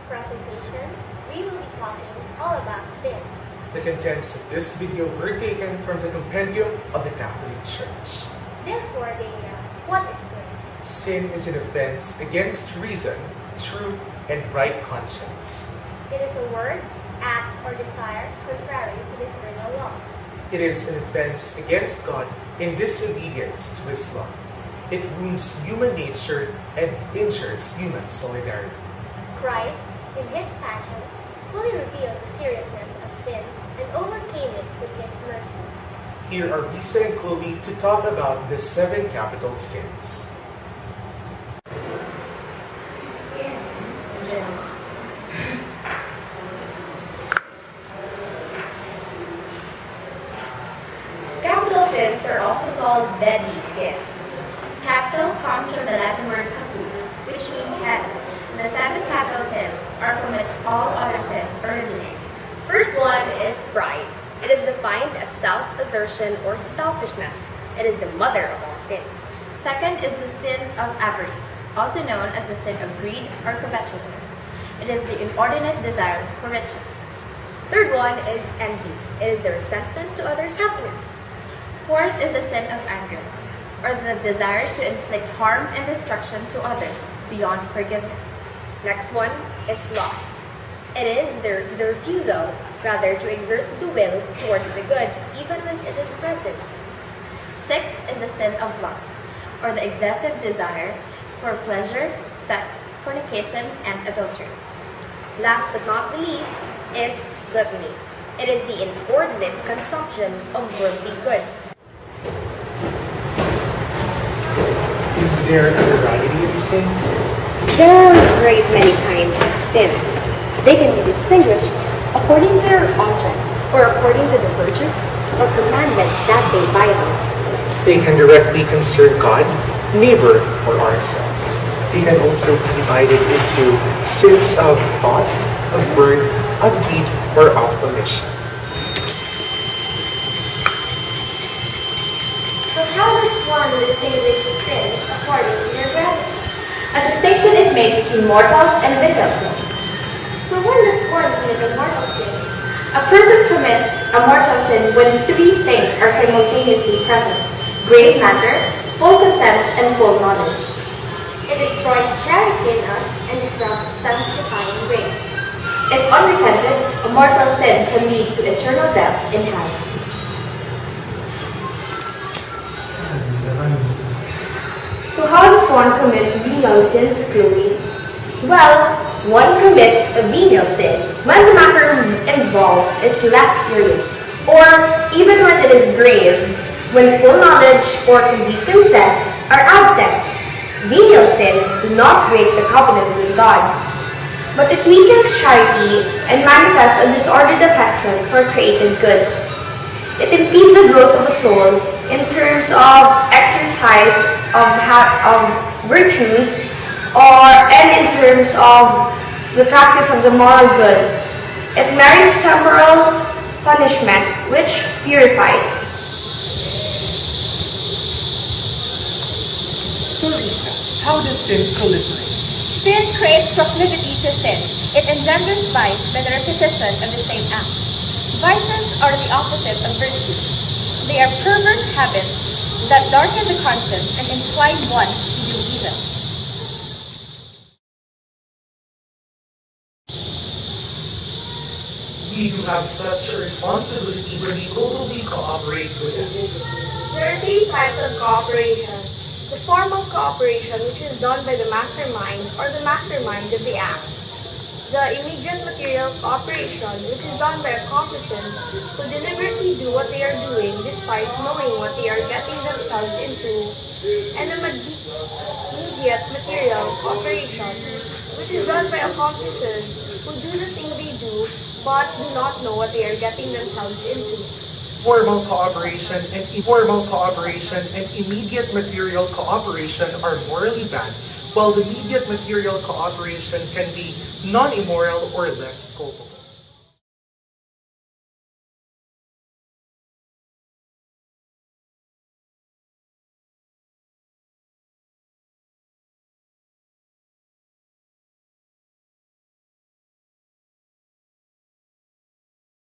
presentation, we will be talking all about sin. The contents of this video were taken from the Compendium of the Catholic Church. Therefore, Daniel, what is sin? Sin is an offense against reason, truth, and right conscience. It is a word, act, or desire contrary to the eternal law. It is an offense against God in disobedience to His law. It wounds human nature and injures human solidarity. Christ, in His passion, fully revealed the seriousness of sin and overcame it with His mercy. Here are Lisa and Chloe to talk about the 7 capital sins. Capital sins are also called deadly sins. Capital comes from the Latin word caput, which means head. The 7 capital sins are from which all other sins originate. First one is pride. It is defined as self-assertion or selfishness. It is the mother of all sins. Second is the sin of avarice, also known as the sin of greed or covetousness. It is the inordinate desire for riches. Third one is envy. It is the resentment to others' happiness. Fourth is the sin of anger, or the desire to inflict harm and destruction to others beyond forgiveness. Next one is sloth. It is the refusal, rather, to exert the will towards the good, even when it is present. Sixth is the sin of lust, or the excessive desire for pleasure, sex, fornication, and adultery. Last but not the least is gluttony. It is the inordinate consumption of worldly goods. Is there a variety of sins? There are a great many kinds of sins. They can be distinguished according to their object, or according to the virtues or commandments that they violate. They can directly concern God, neighbor, or ourselves. They can also be divided into sins of thought, of word, of deed, or of omission. So how does one distinguish sins according to their gravity? A distinction is made between mortal and venial sin. So when does one commit a mortal sin? A person commits a mortal sin when 3 things are simultaneously present: grave matter, full consent, and full knowledge. It destroys charity in us and disrupts sanctifying grace. If unrepented, a mortal sin can lead to eternal death in hell. So how does one commit venial sins, Chloe? Well, one commits a venial sin when the matter involved is less serious, or even when it is grave, when full knowledge or complete consent are absent. Venial sins do not break the covenant with God, But it weakens charity and manifests a disordered affection for created goods. It impedes the growth of a soul in terms of exercise of virtues and in terms of the practice of the moral good. It merits temporal punishment which purifies. So Lisa, how does sin proliferate? Sin creates proclivity to sin. It engenders vice by the repetition of the same act. Vices are the opposite of virtue. They are perverse habits that darken the conscience and incline one to do evil. We do have such a responsibility when we totally cooperate with them. There are 3 types of cooperation. The formal cooperation, which is done by the mastermind or the mastermind of the act. The immediate material cooperation, which is done by accomplices who deliberately do what they are doing despite knowing what they are getting themselves into. And the immediate material cooperation, which is done by accomplices who do the thing they do but do not know what they are getting themselves into. Formal cooperation and informal cooperation and immediate material cooperation are morally bad, while the immediate material cooperation can be non-immoral or less culpable.